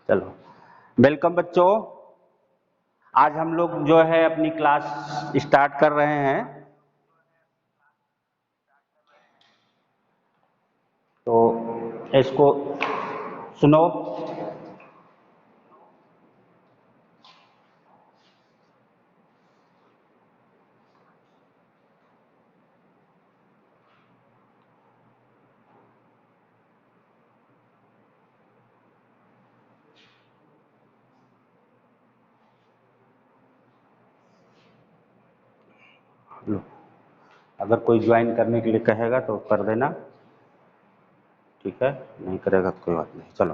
चलो, वेलकम बच्चों। आज हम लोग जो है अपनी क्लास स्टार्ट कर रहे हैं। तो इसको सुनो। लो, अगर कोई ज्वाइन करने के लिए कहेगा तो कर देना, ठीक है। नहीं करेगा तो कोई बात नहीं। चलो,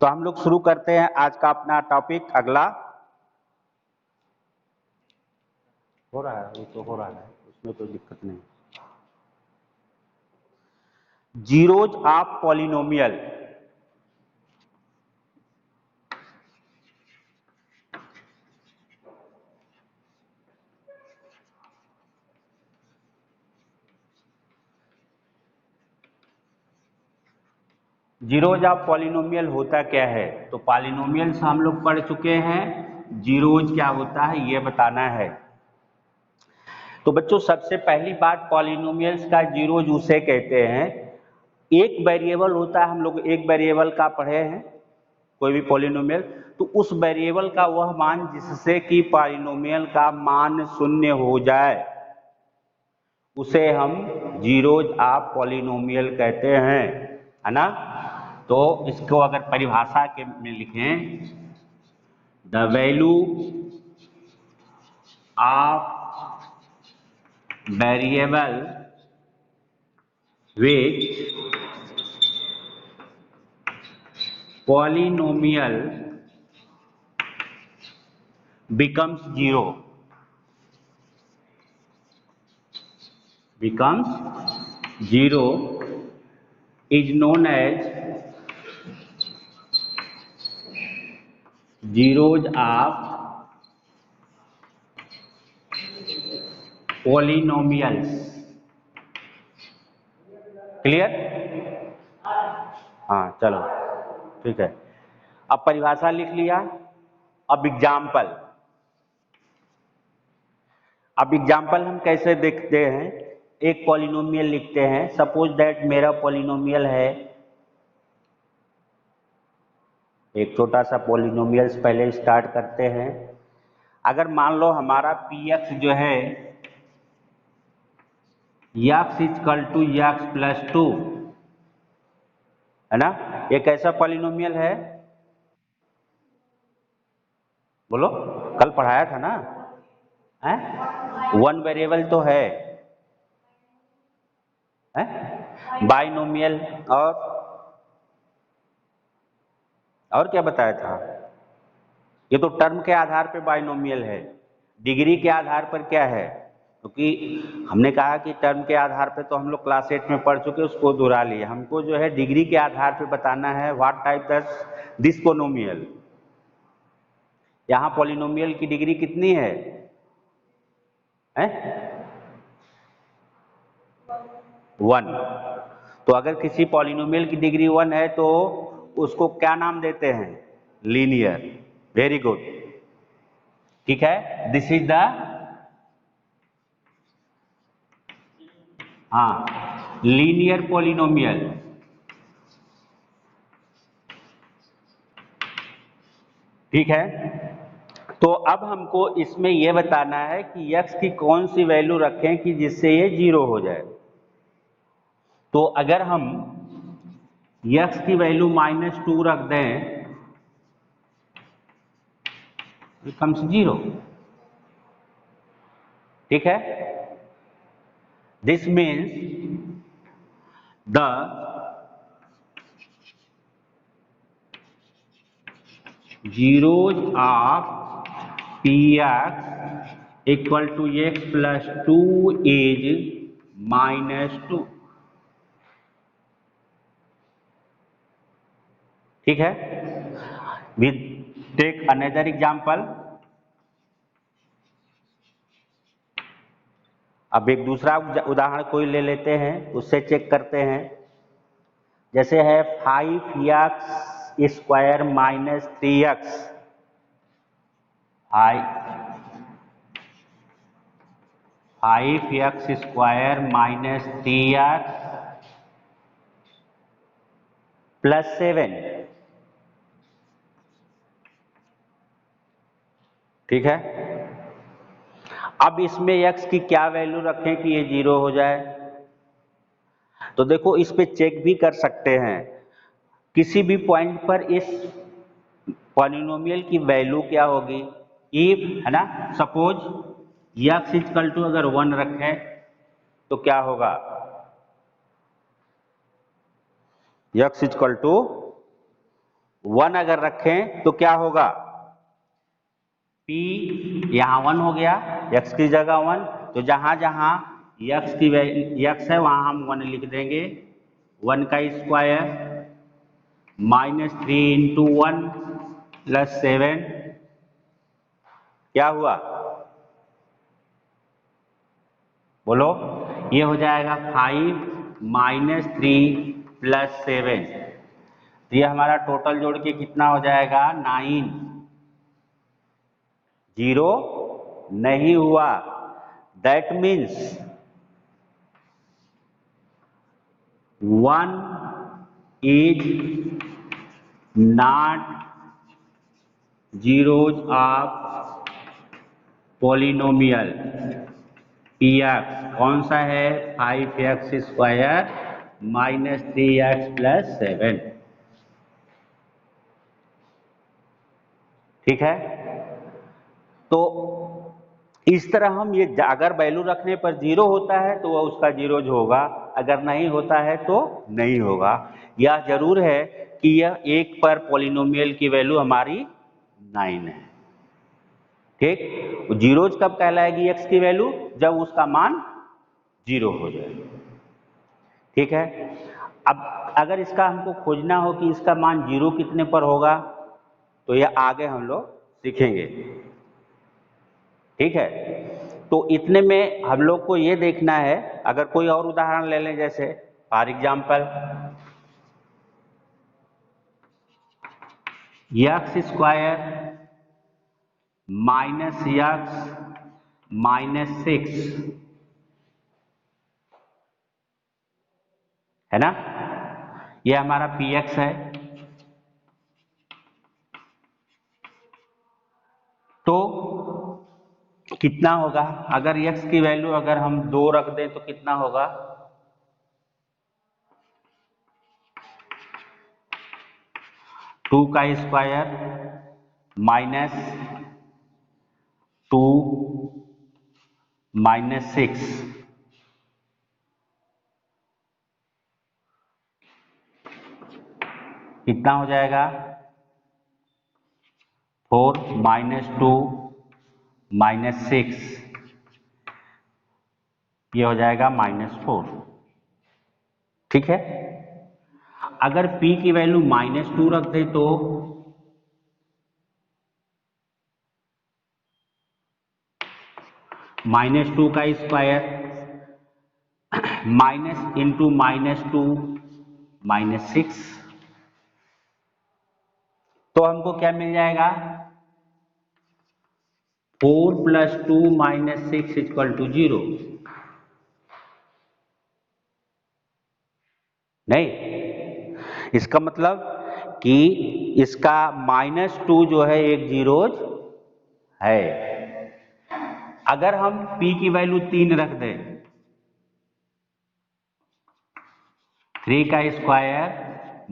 तो हम लोग शुरू करते हैं आज का अपना टॉपिक। अगला हो रहा है, वो तो हो रहा है, उसमें कोई दिक्कत नहीं। Zeros of polynomial. Zeros of polynomial होता क्या है? तो पॉलिनोमियल्स हम लोग पढ़ चुके हैं, जीरोज क्या होता है ये बताना है। तो बच्चों, सबसे पहली बात, पॉलिनोमियल्स का जीरोज उसे कहते हैं, एक वेरिएबल होता है, हम लोग एक वेरिएबल का पढ़े हैं, कोई भी पॉलिनोमियल, तो उस वेरिएबल का वह मान जिससे कि पॉलिनोमियल का मान शून्य हो जाए उसे हम जीरोज ऑफ पॉलिनोमियल कहते हैं, है ना। तो इसको अगर परिभाषा के में लिखें, the value of variable which polynomial becomes zero is known as zeros of polynomials। Clear? हाँ, चलो ठीक है। अब परिभाषा लिख लिया। अब एग्जाम्पल हम कैसे देखते हैं? एक पॉलिनोमियल लिखते हैं। सपोज दैट मेरा पॉलिनोमियल है, एक छोटा सा पॉलिनोमियल पहले स्टार्ट करते हैं। अगर मान लो हमारा पी एक्स जो है x equal to x plus 2, है ना। एक ऐसा पॉलिनोमियल है, बोलो, कल पढ़ाया था ना, है? वन वेरिएबल तो है, बाइनोमियल। और क्या बताया था? ये तो टर्म के आधार पर बाइनोमियल है। डिग्री के आधार पर क्या है? क्योंकि हमने कहा कि टर्म के आधार पे तो हम लोग क्लास 8 में पढ़ चुके, उसको दोहरा लिए। हमको जो है डिग्री के आधार पे बताना है, व्हाट टाइप दिस पोनोमियल। यहाँ पॉलिनोमियल की डिग्री कितनी है? 1। तो अगर किसी पॉलिनोमियल की डिग्री 1 है तो उसको क्या नाम देते हैं? लीनियर। वेरी गुड, ठीक है। दिस इज द, हाँ, लीनियर पॉलिनोमियल। ठीक है। तो अब हमको इसमें यह बताना है कि x की कौन सी वैल्यू रखें कि जिससे ये 0 हो जाए। तो अगर हम x की वैल्यू -2 रख दें, बिकम्स 0, ठीक है। This means the zeros of px equal to x plus 2 is -2, ठीक है। We take another example। अब एक दूसरा उदाहरण कोई ले लेते हैं, उससे चेक करते हैं। जैसे है 5x square minus 3x 5x square minus 3x plus 7। ठीक है, अब इसमें x की क्या वैल्यू रखें कि ये 0 हो जाए? तो देखो इस पे चेक भी कर सकते हैं, किसी भी पॉइंट पर इस पॉलिनोमियल की वैल्यू क्या होगी, इफ, है ना, सपोज x इक्वल टू अगर 1 रखें तो क्या होगा, x इक्वल टू 1 अगर रखें तो क्या होगा, p यहां 1 हो गया, x की जगह 1, तो जहां जहां x की x है वहां हम 1 लिख देंगे, 1 का स्क्वायर माइनस 3 इंटू 1 प्लस 7, क्या हुआ बोलो, ये हो जाएगा 5 माइनस 3 प्लस 7, तो ये हमारा टोटल जोड़ के कितना हो जाएगा 9। 0 नहीं हुआ, that means 1 is not zeros of polynomial px। कौन सा है, 5x square minus 3x plus 7। ठीक है, तो इस तरह हम ये अगर वैल्यू रखने पर 0 होता है तो वह उसका 0 होगा, अगर नहीं होता है तो नहीं होगा। यह जरूर है कि यह 1 पर पॉलिनोमियल की वैल्यू हमारी 9 है। ठीक, जीरोज कब कहलाएगी x की वैल्यू, जब उसका मान 0 हो जाए। ठीक है, अब अगर इसका हमको खोजना हो कि इसका मान 0 कितने पर होगा, तो यह आगे हम लोग सीखेंगे। ठीक है, तो इतने में हम लोग को ये देखना है, अगर कोई और उदाहरण ले लें, जैसे for example x square minus x minus 6, है ना, यह हमारा px है। तो कितना होगा, अगर x की वैल्यू अगर हम 2 रख दें तो कितना होगा, 2 का स्क्वायर माइनस 2 माइनस 6, कितना हो जाएगा, 4 माइनस 2 माइनस 6, ये हो जाएगा -4। ठीक है, अगर p की वैल्यू -2 रख दे तो -2 का स्क्वायर माइनस इंटू -2 -6, तो हमको क्या मिल जाएगा, 4 प्लस 2 माइनस 6 इक्वल टू 0। नहीं, इसका मतलब कि इसका -2 जो है एक जीरोज है। अगर हम p की वैल्यू 3 रख दें, 3 का स्क्वायर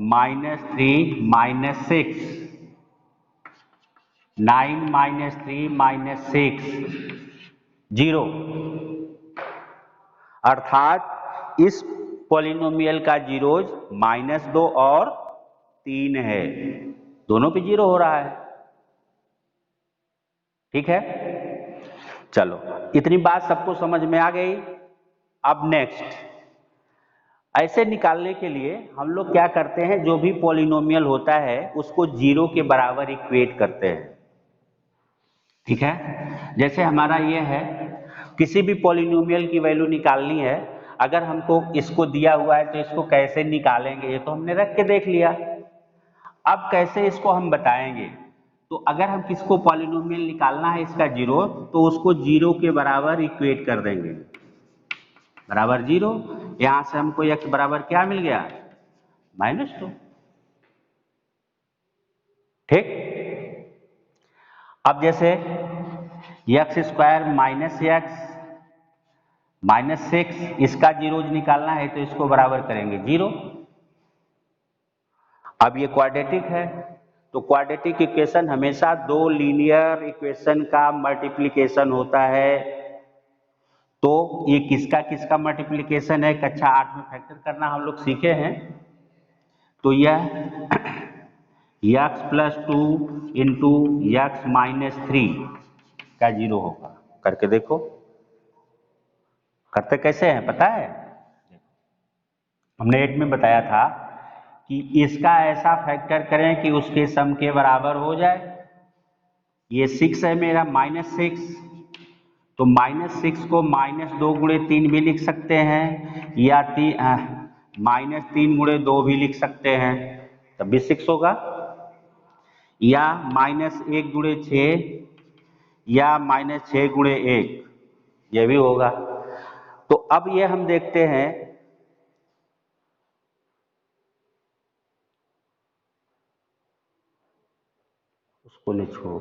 -3 माइनस 6, 9 माइनस 3 माइनस 6 0, अर्थात इस पॉलिनोमियल का जीरोज -2 और 3 है, दोनों पे 0 हो रहा है। ठीक है, चलो इतनी बात सबको समझ में आ गई। अब नेक्स्ट, ऐसे निकालने के लिए हम लोग क्या करते हैं, जो भी पॉलिनोमियल होता है उसको 0 के बराबर इक्वेट करते हैं। ठीक है, जैसे हमारा ये है, किसी भी पॉलिनोमियल की वैल्यू निकालनी है, अगर हमको इसको दिया हुआ है तो इसको कैसे निकालेंगे, ये तो हमने रख के देख लिया। अब कैसे इसको हम बताएंगे, तो अगर हम किसको पॉलिनोमियल निकालना है इसका जीरो, तो उसको जीरो के बराबर इक्वेट कर देंगे, बराबर जीरो। यहां से हमको x बराबर क्या मिल गया, -2। ठीक। अब जैसे x स्क्वायर -6 इसका जीरोज निकालना है तो इसको बराबर करेंगे जीरो। अब ये क्वाड्रेटिक है, तो क्वाड्रेटिक इक्वेशन हमेशा दो लीनियर इक्वेशन का मल्टीप्लिकेशन होता है। तो ये किसका किसका मल्टीप्लिकेशन है, कक्षा 8 में फैक्टर करना हम लोग सीखे हैं। तो यह x+2 इंटू x-3 का जीरो होगा। करके देखो, करते कैसे हैं पता है, हमने 8 में बताया था कि इसका ऐसा फैक्टर करें कि उसके सम के बराबर हो जाए। ये 6 है मेरा, -6, तो -6 को -2 गुणे 3 भी लिख सकते हैं, या -3 गुणे 2 भी लिख सकते हैं, तब भी 6 होगा, या -1 गुणे 6 या -6 गुणे 1, यह भी होगा। तो अब ये हम देखते हैं, उसको ले छोड़ो।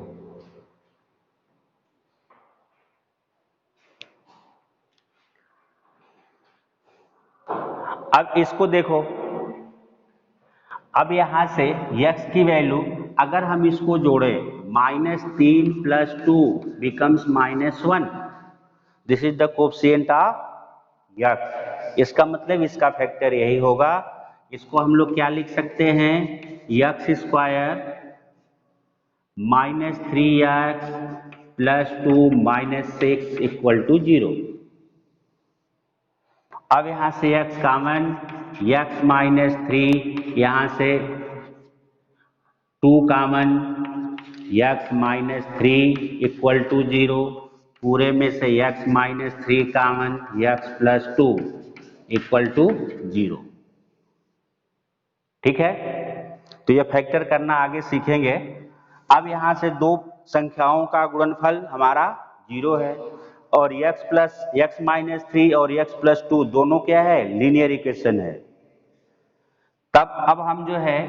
अब इसको देखो, अब यहां से x की वैल्यू अगर हम इसको जोड़े, -3 + 2 becomes -1, this is the coefficient of x। इसका मतलब इसका फैक्टर यही होगा। इसको हम लोग क्या लिख सकते हैं, x स्क्वायर -3x + 2 -6 = 0। अब यहां से x कॉमन, x-3, यहां से 2 कॉमन, x-3 = 0, पूरे में से x-3 कॉमन, x + 2 = 0। ठीक है, तो यह फैक्टर करना आगे सीखेंगे। अब यहां से दो संख्याओं का गुणनफल हमारा 0 है, और x-3 और x + 2 दोनों क्या है, लीनियर इक्वेशन है। तब अब हम जो है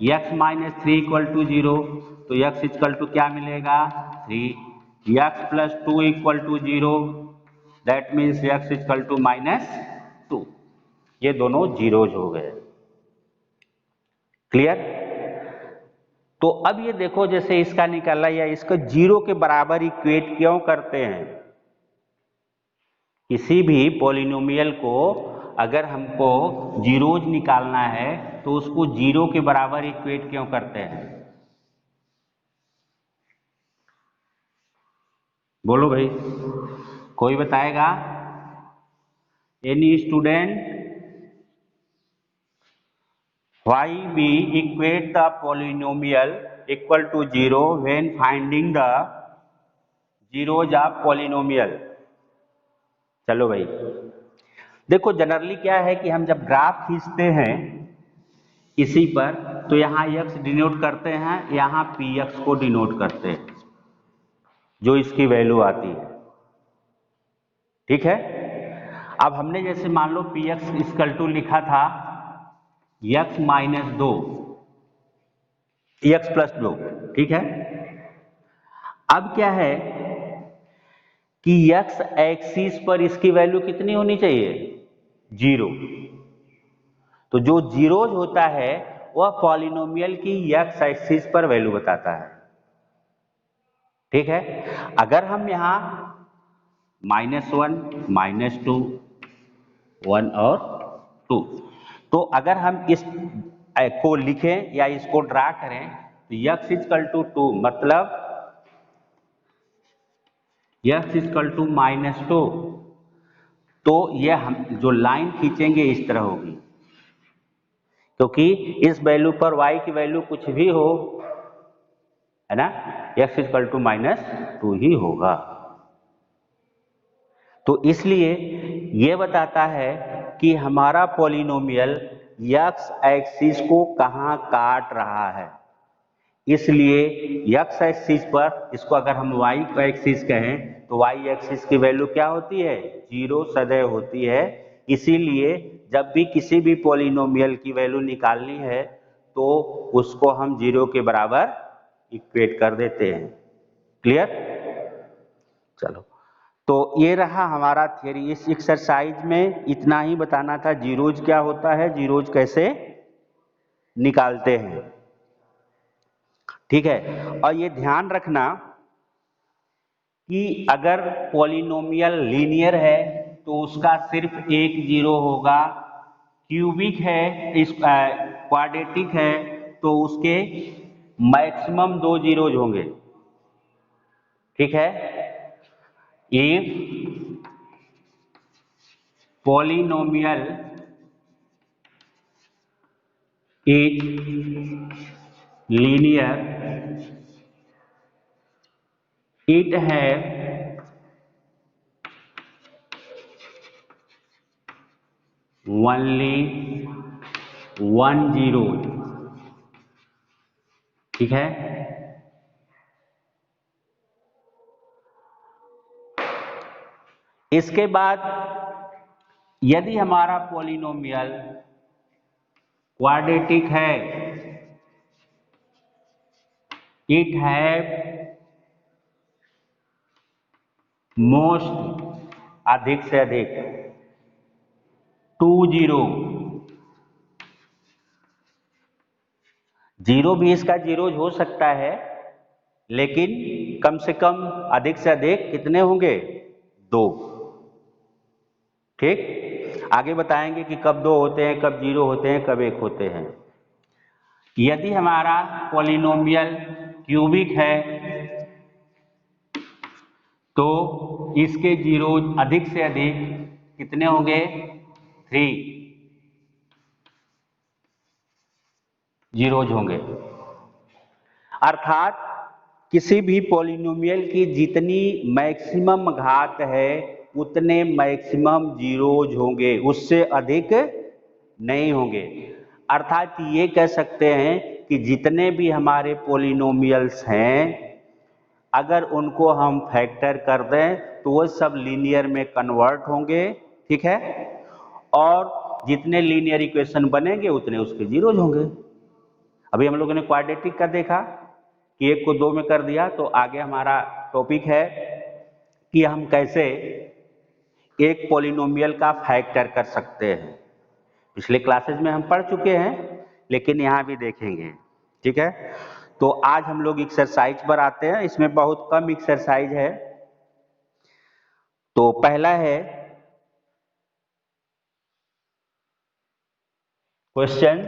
x-3 = 0, तो x = क्या मिलेगा, 3, x + 2 = 0, दैट मीन्स x = -2। ये दोनों जीरोज हो गए। क्लियर। तो अब ये देखो, जैसे इसका निकाला या इसको जीरो के बराबर इक्वेट क्यों करते हैं। किसी भी पॉलिनोमियल को अगर हमको जीरोज निकालना है तो उसको जीरो के बराबर इक्वेट क्यों करते हैं, बोलो भाई, कोई बताएगा, any student. Why we equate the polynomial equal to 0 when finding the zeros of polynomial। चलो भाई देखो, जनरली क्या है कि हम जब ग्राफ खींचते हैं इसी पर, तो यहाँ x डिनोट करते हैं, यहाँ px को डिनोट करते हैं, जो इसकी वैल्यू आती है। ठीक है, अब हमने जैसे मान लो px = लिखा था x - 2, x + 2। ठीक है, अब क्या है कि x एक्सिस पर इसकी वैल्यू कितनी होनी चाहिए, 0। तो जो जीरोज होता है वह पॉलिनोमियल की x एक्सिस पर वैल्यू बताता है। ठीक है, अगर हम यहां -1, -2, 1 और 2, तो अगर हम इस को लिखें या इसको ड्रा करें तो x = 2, मतलब x = -2, तो यह हम जो लाइन खींचेंगे इस तरह होगी, क्योंकि इस वैल्यू पर y की वैल्यू कुछ भी हो, है ना, x = -2 ही होगा। तो इसलिए यह बताता है कि हमारा पॉलिनोमियल एक्स एक्सिस को कहाँ काट रहा है, इसलिए एक्स एक्सिस पर इसको अगर हम वाई एक्सिस कहें तो वाई एक्सिस की वैल्यू क्या होती है, 0 सदैव होती है। इसीलिए जब भी किसी भी पॉलिनोमियल की वैल्यू निकालनी है तो उसको हम 0 के बराबर इक्वेट कर देते हैं। क्लियर? चलो, तो ये रहा हमारा थियरी। इस एक्सरसाइज में इतना ही बताना था, जीरोज क्या होता है, जीरोज कैसे निकालते हैं। ठीक है, और ये ध्यान रखना कि अगर पॉलिनोमियल लीनियर है तो उसका सिर्फ एक जीरो होगा, क्यूबिक है, इस क्वाड्रेटिक है तो उसके मैक्सिमम 2 जीरोज होंगे। ठीक है, if polynomial is linear, it has only one zero। ठीक है, इसके बाद यदि हमारा पॉलिनोमियल क्वाड्रेटिक है, इट हैव मोस्ट अधिक से अधिक 2 जीरो, जीरो भी इसका जीरोज हो सकता है लेकिन कम से कम अधिक से अधिक कितने होंगे, 2। ठीक, आगे बताएंगे कि कब 2 होते हैं, कब 0 होते हैं, कब 1 होते हैं। यदि हमारा पॉलिनोमियल क्यूबिक है तो इसके जीरोज अधिक से अधिक कितने होंगे, 3 जीरोज होंगे। अर्थात किसी भी पॉलिनोमियल की जितनी मैक्सिमम घात है उतने मैक्सिमम जीरोज होंगे, उससे अधिक नहीं होंगे। अर्थात ये कह सकते हैं कि जितने भी हमारे पॉलिनोमियल्स हैं अगर उनको हम फैक्टर कर दें तो वो सब लीनियर में कन्वर्ट होंगे। ठीक है, और जितने लीनियर इक्वेशन बनेंगे उतने उसके जीरोज होंगे। अभी हम लोगों ने क्वाड्रेटिक का देखा कि 1 को 2 में कर दिया, तो आगे हमारा टॉपिक है कि हम कैसे एक पॉलिनोमियल का फैक्टर कर सकते हैं। पिछले क्लासेस में हम पढ़ चुके हैं लेकिन यहाँ भी देखेंगे। ठीक है, तो आज हम लोग एक्सरसाइज पर आते हैं। इसमें बहुत कम एक्सरसाइज है। तो पहला है क्वेश्चन,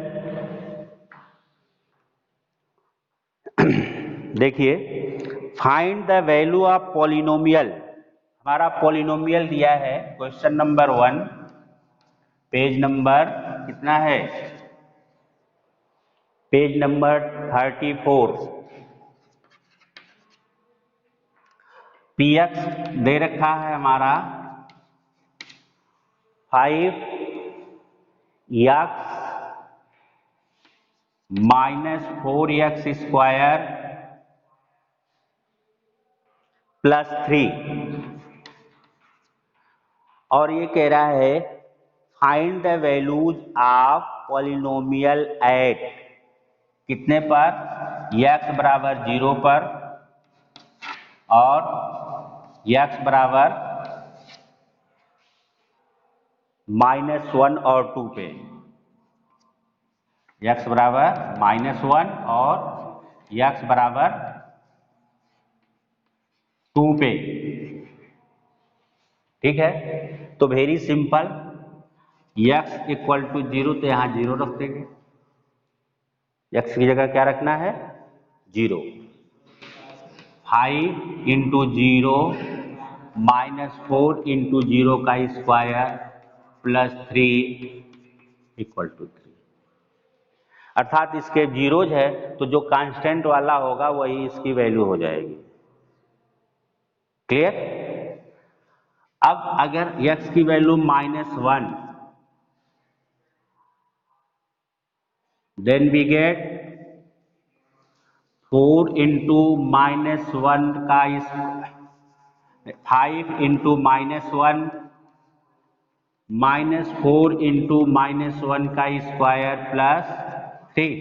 देखिए, find the value of polynomial. हमारा पॉलिनोमियल दिया है क्वेश्चन नंबर 1, पेज नंबर कितना है, पेज नंबर 34। px दे रखा है हमारा 5x minus 4x square plus 3, और ये कह रहा है find the values of polynomial at कितने पर, x बराबर 0 पर और x बराबर -1 और 2 पे। x बराबर -1 और x बराबर 2 पे। ठीक है, तो very simple, x equal to 0 तो यहाँ 0 रख देंगे, x की जगह क्या रखना है, 0। 5 इंटू 0 -4 इंटू 0 का स्क्वायर प्लस 3 इक्वल टू 3। अर्थात इसके जीरोज है तो जो कांस्टेंट वाला होगा वही इसकी वैल्यू हो जाएगी। क्लियर? अब अगर x की value -1 then we get 4 into -1 का 5 इंटू -1 -4 इंटू -1 का स्क्वायर प्लस 3,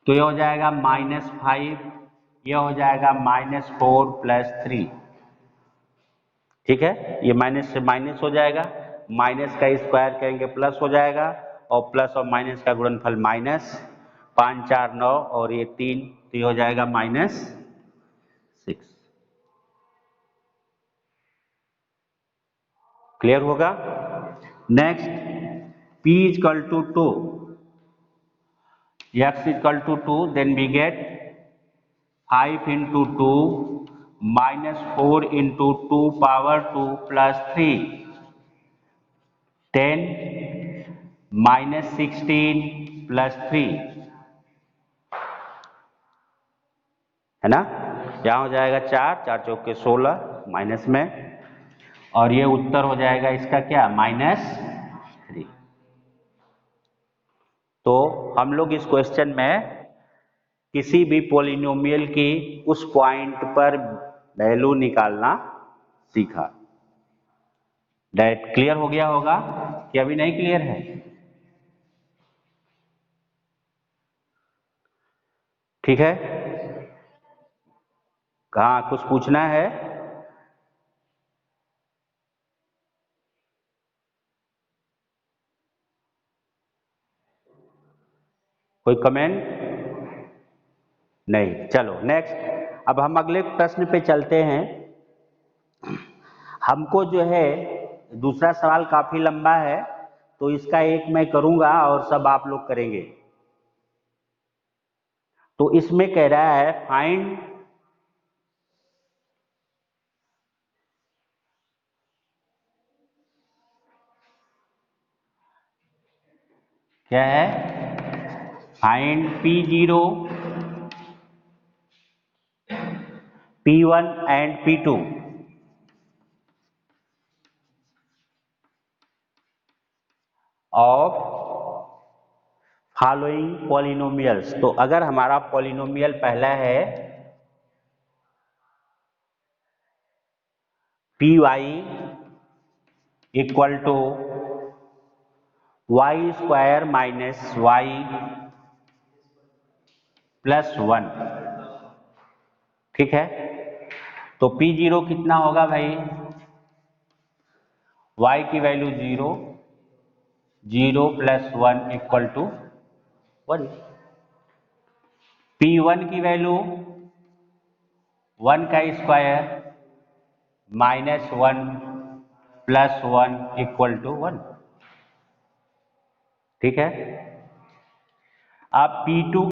तो ये हो जाएगा -5, ये हो जाएगा -4 प्लस 3। ठीक है, ये माइनस से माइनस हो जाएगा, माइनस का स्क्वायर करेंगे प्लस हो जाएगा, और प्लस और माइनस का गुणनफल माइनस, 5 4 9 और ये 3, तो ये हो जाएगा -6। क्लियर होगा। Next, p equal to 2, x equal to 2, then we get 5 into 2 -4 into 2 power 2 plus 3, 10 -16 plus 3, है ना। यहाँ हो जाएगा 4 4 चौके 16 माइनस में, और ये उत्तर हो जाएगा इसका क्या, -3। तो हम लोग इस क्वेश्चन में किसी भी पॉलिनोमियल की उस पॉइंट पर वैल्यू निकालना सीखा। दैट क्लियर हो गया होगा कि अभी नहीं क्लियर है? ठीक है, कहाँ कुछ पूछना है? कोई कमेंट? नहीं, चलो नेक्स्ट, अब हम अगले प्रश्न पे चलते हैं। हमको जो है दूसरा सवाल काफी लंबा है, तो इसका एक मैं करूंगा और सब आप लोग करेंगे। तो इसमें कह रहा है फाइंड क्या है, find P0, P1 and P2 of following polynomials. तो अगर हमारा पॉलिनोमियल पहला है Py equal to y square minus y plus 1, ठीक है। तो P0 कितना होगा भाई, y की value 0, 0 plus 1 equal to 1। P1 की वैल्यू 1 का square minus 1 plus 1 equal to 1, ठीक है। अब P2